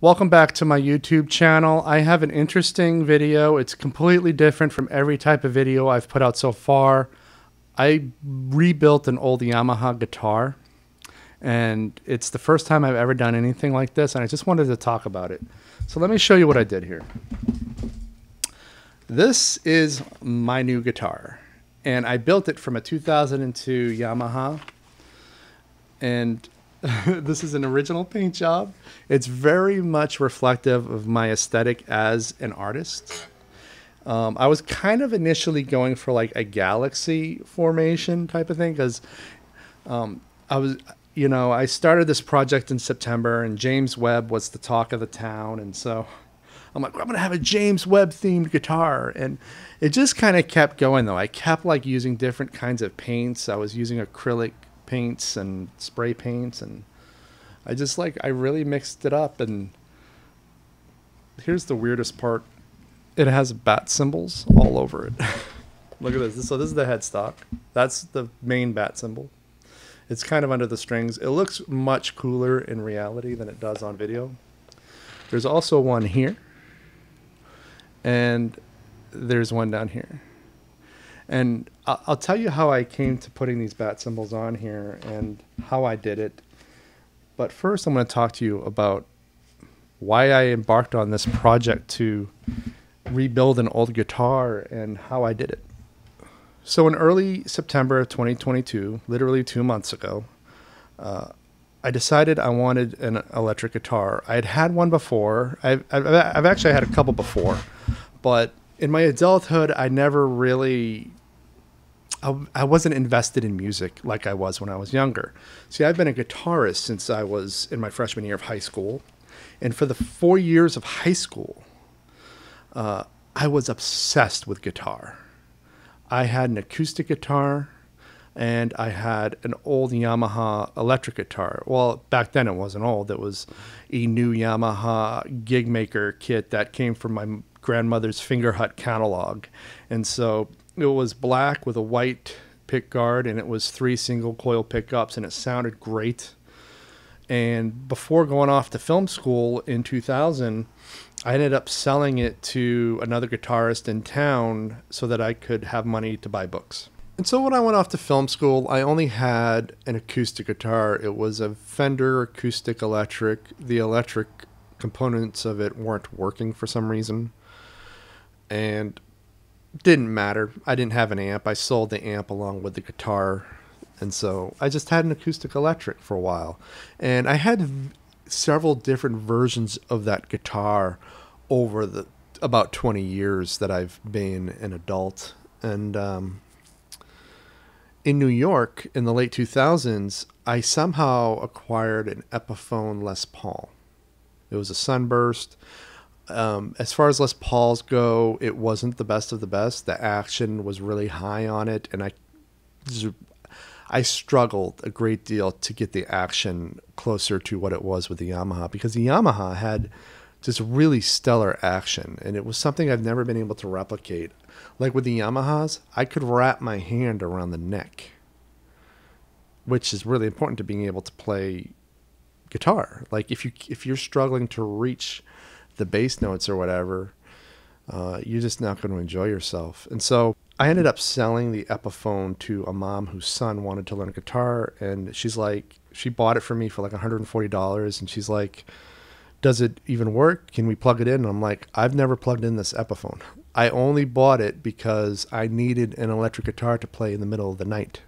Welcome back to my YouTube channel. I have an interesting video. It's completely different from every type of video I've put out so far. I rebuilt an old Yamaha guitar, and it's the first time I've ever done anything like this, and I just wanted to talk about it. So let me show you what I did here. This is my new guitar, and I built it from a 2002 Yamaha, and this is an original paint job. It's very much reflective of my aesthetic as an artist. I was kind of initially going for like a galaxy formation type of thing because I started this project in September and James Webb was the talk of the town. And so I'm like, I'm going to have a James Webb themed guitar. And it just kind of kept going though. I kept like using different kinds of paints. I was using acrylic paints and spray paints, and I really mixed it up. And here's the weirdest part. It has bat symbols all over it. Look at this. So this is the headstock. That's the main bat symbol. It's kind of under the strings. It looks much cooler in reality than it does on video. There's also one here, and there's one down here. And I'll tell you how I came to putting these bat symbols on here and how I did it. But first, I'm going to talk to you about why I embarked on this project to rebuild an old guitar and how I did it. So in early September of 2022, literally 2 months ago, I decided I wanted an electric guitar. I had had one before. I've actually had a couple before, but in my adulthood, I never really... I wasn't invested in music like I was when I was younger. See, I've been a guitarist since I was in my freshman year of high school. And for the 4 years of high school, I was obsessed with guitar. I had an acoustic guitar, and I had an old Yamaha electric guitar. Well, back then it wasn't old. It was a new Yamaha gig maker kit that came from my grandmother's Finger Hut catalog. And so it was black with a white pick guard, and it was 3 single coil pickups, and it sounded great. And before going off to film school in 2000, I ended up selling it to another guitarist in town so that I could have money to buy books. And so when I went off to film school, I only had an acoustic guitar. It was a Fender acoustic electric. The electric components of it weren't working for some reason. And didn't matter. I didn't have an amp. I sold the amp along with the guitar. And so I just had an acoustic electric for a while. And I had several different versions of that guitar over the about 20 years that I've been an adult. And in New York in the late 2000s, I somehow acquired an Epiphone Les Paul. It was a Sunburst. As far as Les Pauls go, it wasn't the best of the best. The action was really high on it, and I struggled a great deal to get the action closer to what it was with the Yamaha, because the Yamaha had just really stellar action, and it was something I've never been able to replicate. Like with the Yamahas, I could wrap my hand around the neck, which is really important to being able to play guitar. Like if you're struggling to reach the bass notes or whatever, you're just not going to enjoy yourself. And so I ended up selling the Epiphone to a mom whose son wanted to learn guitar, and she bought it for me for like $140, and she's like, does it even work? Can we plug it in? And I'm like, I've never plugged in this Epiphone. I only bought it because I needed an electric guitar to play in the middle of the night.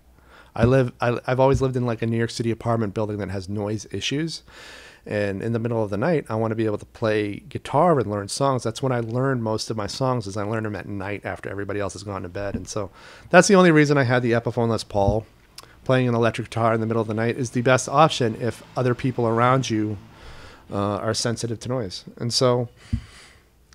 I've always lived in like a New York City apartment building that has noise issues. And in the middle of the night, I want to be able to play guitar and learn songs. That's when I learn most of my songs, is I learn them at night after everybody else has gone to bed. And so that's the only reason I had the Epiphone Les Paul. Playing an electric guitar in the middle of the night is the best option if other people around you are sensitive to noise. And so,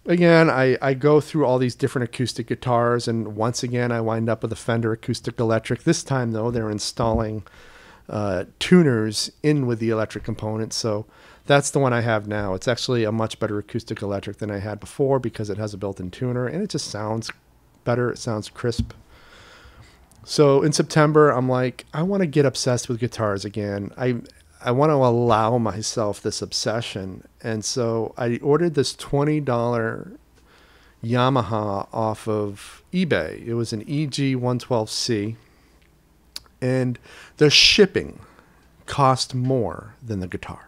again, I go through all these different acoustic guitars, and once again, I wind up with a Fender acoustic electric. This time, though, they're installing tuners in with the electric components, so that's the one I have now. It's actually a much better acoustic electric than I had before because it has a built-in tuner, and it just sounds better. It sounds crisp. So in September, I'm like, I want to get obsessed with guitars again. I want to allow myself this obsession. And so I ordered this $20 Yamaha off of eBay. It was an EG 112C, and the shipping cost more than the guitar.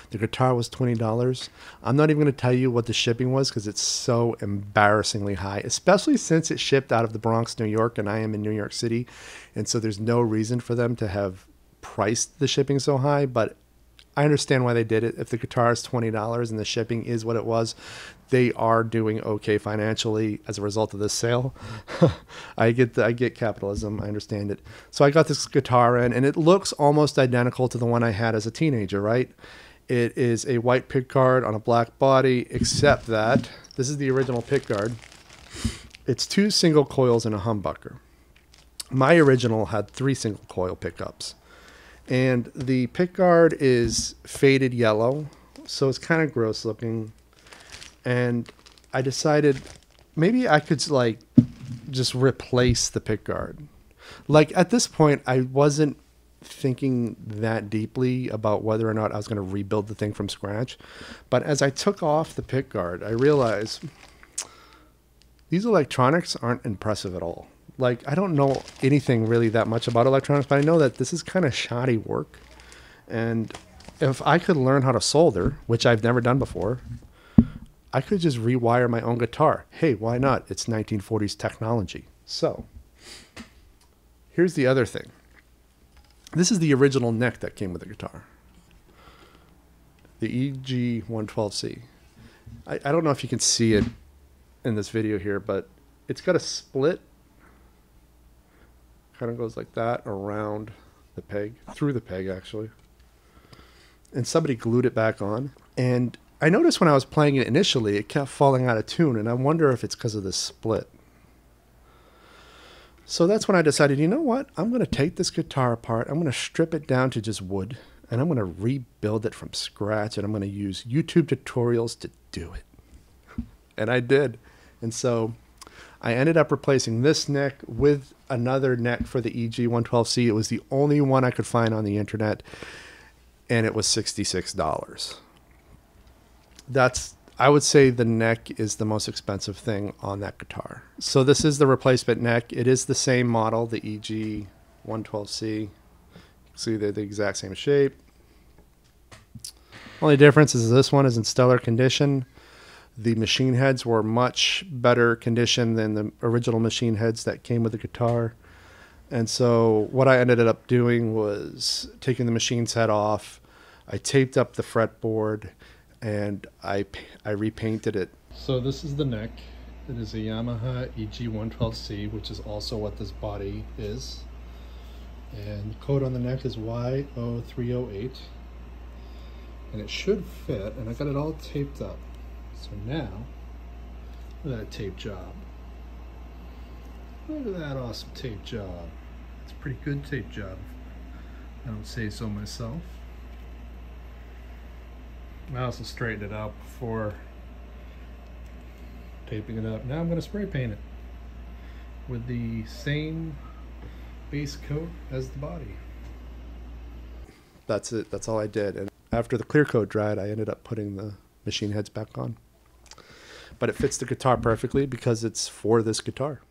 The guitar was $20. I'm not even going to tell you what the shipping was because it's so embarrassingly high, especially since it shipped out of the Bronx, New York, and I am in New York City. And so there's no reason for them to have priced the shipping so high, but I understand why they did it. If the guitar is $20 and the shipping is what it was, they are doing okay financially as a result of this sale. I get capitalism. I understand it. So I got this guitar in, and it looks almost identical to the one I had as a teenager, right? It is a white pickguard on a black body, except that this is the original pickguard. It's 2 single coils and a humbucker. My original had 3 single coil pickups. And the pickguard is faded yellow, so it's kind of gross looking. And I decided maybe I could like just replace the pickguard. Like at this point, I wasn't thinking that deeply about whether or not I was going to rebuild the thing from scratch. But as I took off the pickguard, I realized these electronics aren't impressive at all. Like, I don't know anything really that much about electronics, but I know that this is kind of shoddy work. And if I could learn how to solder, which I've never done before, I could just rewire my own guitar. Hey, why not? It's 1940s technology. So, here's the other thing. This is the original neck that came with the guitar. The EG 112C. I don't know if you can see it in this video here, but it's got a split. Kind of goes like that around the peg, through the peg actually. And somebody glued it back on. And I noticed when I was playing it initially, it kept falling out of tune, and I wonder if it's because of this split. So that's when I decided, you know what? I'm going to take this guitar apart, I'm going to strip it down to just wood, and I'm going to rebuild it from scratch, and I'm going to use YouTube tutorials to do it. And I did. And so I ended up replacing this neck with another neck for the EG 112C. It was the only one I could find on the internet, and it was $66. I would say the neck is the most expensive thing on that guitar. So this is the replacement neck. It is the same model, the EG 112C. You can see they're the exact same shape. Only difference is this one is in stellar condition. The machine heads were much better condition than the original machine heads that came with the guitar. And so what I ended up doing was taking the machine's head off. I taped up the fretboard, and I repainted it. So this is the neck. It is a Yamaha EG 112C, which is also what this body is. And the code on the neck is Y0308. And it should fit, and I got it all taped up. So now, look at that tape job. Look at that awesome tape job. It's a pretty good tape job, I don't say so myself. I also straightened it out before taping it up. Now I'm going to spray paint it with the same base coat as the body. That's it. That's all I did. And after the clear coat dried, I ended up putting the machine heads back on. But it fits the guitar perfectly because it's for this guitar.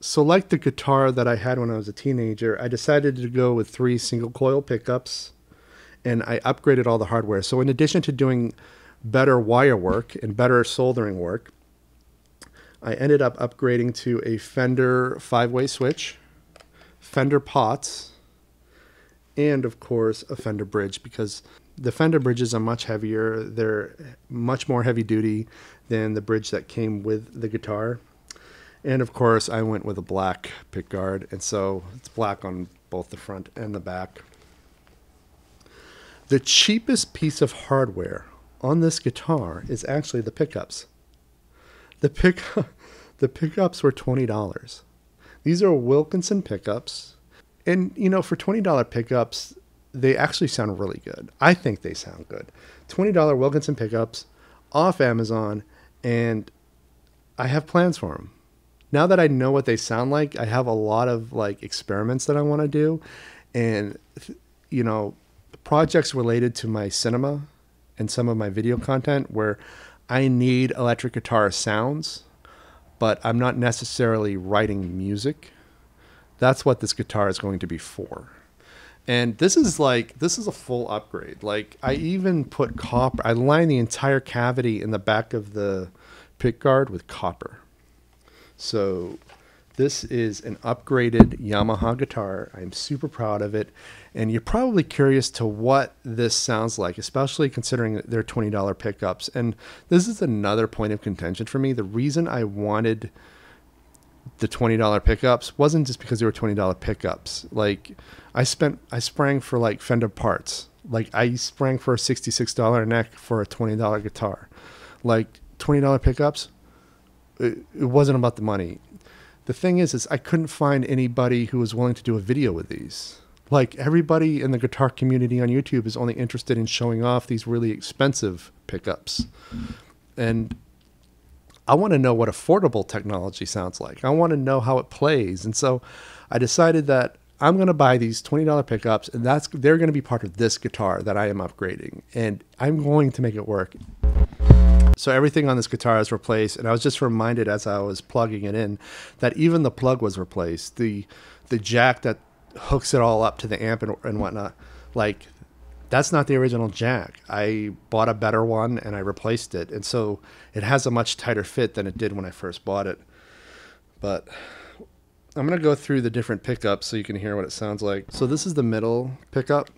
So like the guitar that I had when I was a teenager, I decided to go with 3 single coil pickups, and I upgraded all the hardware. So in addition to doing better wire work and better soldering work, I ended up upgrading to a Fender 5-way switch, Fender pots, and of course a Fender bridge, because the Fender bridges are much heavier. They're much more heavy duty than the bridge that came with the guitar. And of course I went with a black pickguard, and so it's black on both the front and the back. The cheapest piece of hardware on this guitar is actually the pickups. The pickups were $20. These are Wilkinson pickups. And you know, for $20 pickups, they actually sound really good. I think they sound good. $20 Wilkinson pickups off Amazon, and I have plans for them. Now that I know what they sound like, I have a lot of like experiments that I want to do. And you know, projects related to my cinema and some of my video content where I need electric guitar sounds, but I'm not necessarily writing music. That's what this guitar is going to be for. And this is a full upgrade. Like, I even put copper. I lined the entire cavity in the back of the pick guard with copper. So this is an upgraded Yamaha guitar. I'm super proud of it. And you're probably curious to what this sounds like, especially considering that they're $20 pickups. And this is another point of contention for me. The reason I wanted the $20 pickups wasn't just because they were $20 pickups. Like, I sprang for like Fender parts. Like, I sprang for a $66 neck for a $20 guitar. Like, $20 pickups, it wasn't about the money. The thing is I couldn't find anybody who was willing to do a video with these. Like, everybody in the guitar community on YouTube is only interested in showing off these really expensive pickups. And I want to know what affordable technology sounds like. I want to know how it plays. And so I decided that I'm going to buy these $20 pickups, and they're going to be part of this guitar that I am upgrading. And I'm going to make it work. So everything on this guitar is replaced, and I was just reminded as I was plugging it in that even the plug was replaced. The jack that hooks it all up to the amp and whatnot, like, that's not the original jack. I bought a better one and I replaced it. And so it has a much tighter fit than it did when I first bought it. But I'm going to go through the different pickups so you can hear what it sounds like. So this is the middle pickup.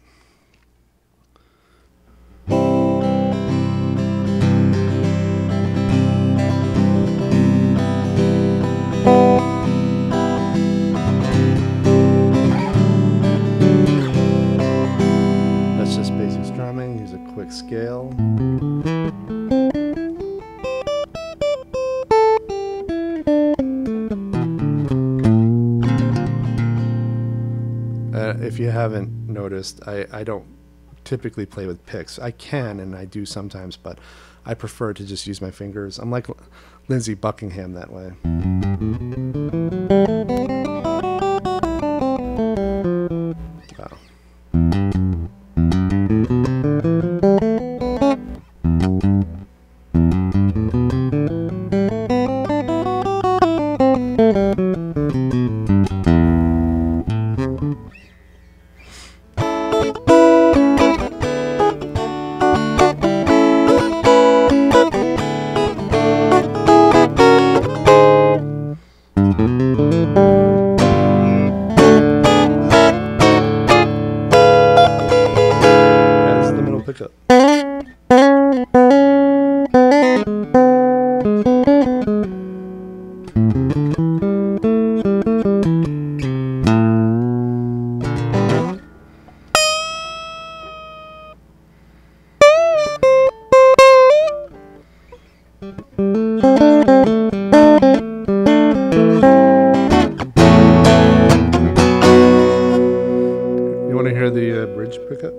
Here's a quick scale. If you haven't noticed, I don't typically play with picks. I can, and I do sometimes, but I prefer to just use my fingers. I'm like Lindsey Buckingham that way. Wow. That's the middle pickup. You want to hear the bridge pickup?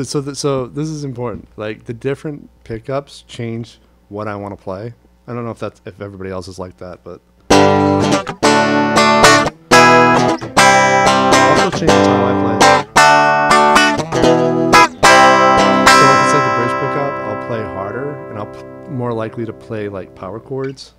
So this is important. Like, the different pickups change what I want to play. I don't know if everybody else is like that, but also changes how I play. So if it's like the bridge pickup, I'll play harder, and I'll more likely to play like power chords.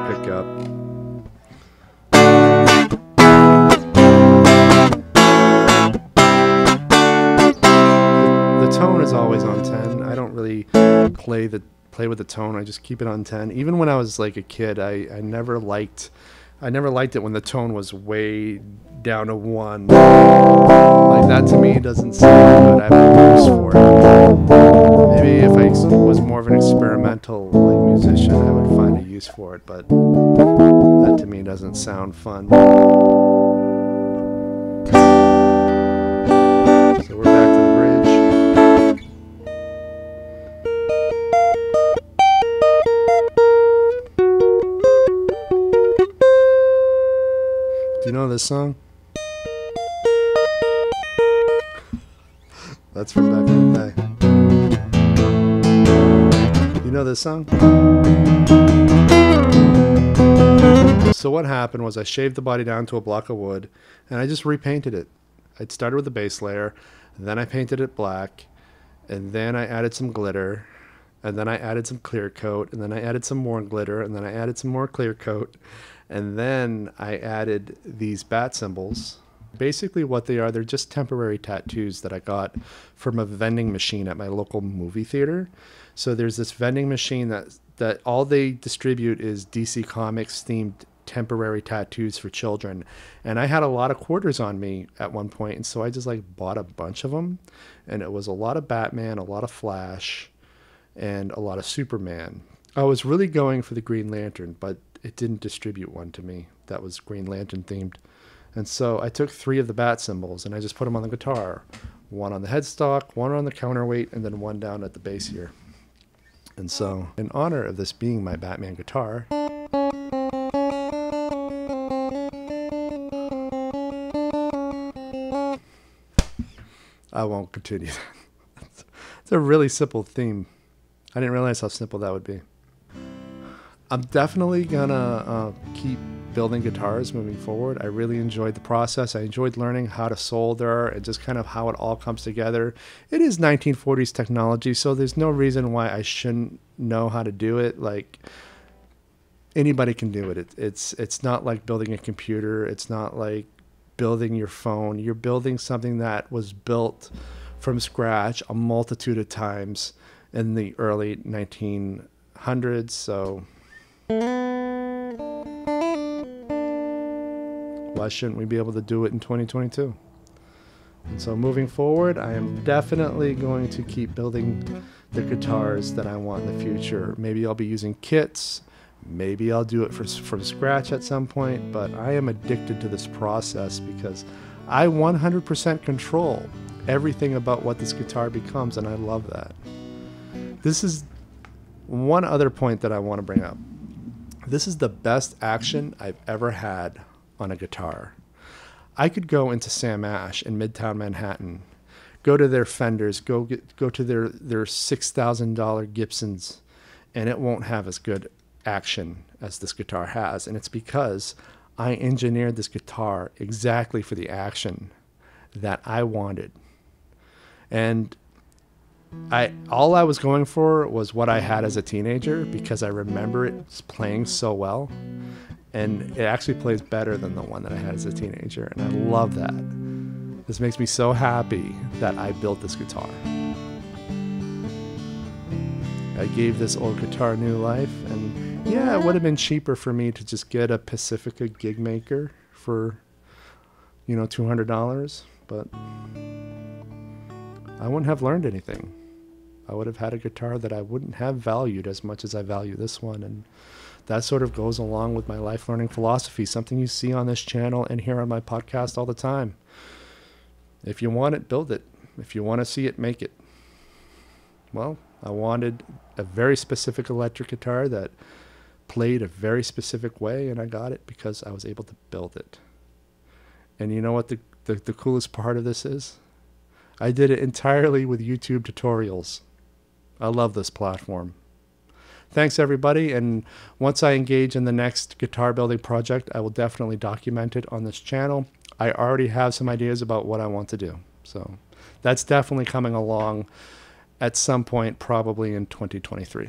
Pickup. The tone is always on 10. I don't really play with the tone. I just keep it on 10. Even when I was like a kid, I never liked it when the tone was way down to 1. Like, that to me doesn't sound good. I have no use for it. Maybe if I was more of an experimental like musician, I would find a use for it, but that to me doesn't sound fun. So we're back to the bridge. Do you know this song? That's from back in the day. You know this song? So what happened was I shaved the body down to a block of wood, and I just repainted it. I started with the base layer, then I painted it black, and then I added some glitter, and then I added some clear coat, and then I added some more glitter, and then I added some more clear coat, and then I added these bat symbols. Basically what they are, they're just temporary tattoos that I got from a vending machine at my local movie theater. So there's this vending machine that all they distribute is DC Comics themed temporary tattoos for children. And I had a lot of quarters on me at one point, and so I just like bought a bunch of them. And it was a lot of Batman, a lot of Flash, and a lot of Superman. I was really going for the Green Lantern, but it didn't distribute one to me that was Green Lantern themed. And so I took 3 of the bat symbols and I just put them on the guitar. One on the headstock, one on the counterweight, and then one down at the base here. And so in honor of this being my Batman guitar, I won't continue that. It's a really simple theme. I didn't realize how simple that would be. I'm definitely gonna keep building guitars moving forward. I really enjoyed the process. I enjoyed learning how to solder and just kind of how it all comes together. It is 1940s technology, so there's no reason why I shouldn't know how to do it. Like, anybody can do it. It's not like building a computer. It's not like building your phone. You're building something that was built from scratch a multitude of times in the early 1900s. So why shouldn't we be able to do it in 2022? And so moving forward, I am definitely going to keep building the guitars that I want in the future. Maybe I'll be using kits. Maybe I'll do it from scratch at some point, but I am addicted to this process because I 100% control everything about what this guitar becomes, and I love that. This is one other point that I want to bring up. This is the best action I've ever had on a guitar. I could go into Sam Ash in Midtown Manhattan, go to their Fenders, go to their $6,000 Gibsons, and it won't have as good action as this guitar has. And it's because I engineered this guitar exactly for the action that I wanted. And all I was going for was what I had as a teenager, because I remember it playing so well, and it actually plays better than the one that I had as a teenager, and I love that. This makes me so happy that I built this guitar. I gave this old guitar new life, and yeah, it would have been cheaper for me to just get a Pacifica Gig Maker for, $200, but I wouldn't have learned anything. I would have had a guitar that I wouldn't have valued as much as I value this one, and that sort of goes along with my life learning philosophy, something you see on this channel and here on my podcast all the time. If you want it, build it. If you want to see it, make it. Well, I wanted a very specific electric guitar that played a very specific way, and I got it because I was able to build it. And you know what the coolest part of this is? I did it entirely with YouTube tutorials. I love this platform. Thanks, everybody. And once I engage in the next guitar building project, I will definitely document it on this channel. I already have some ideas about what I want to do. So that's definitely coming along at some point, probably in 2023.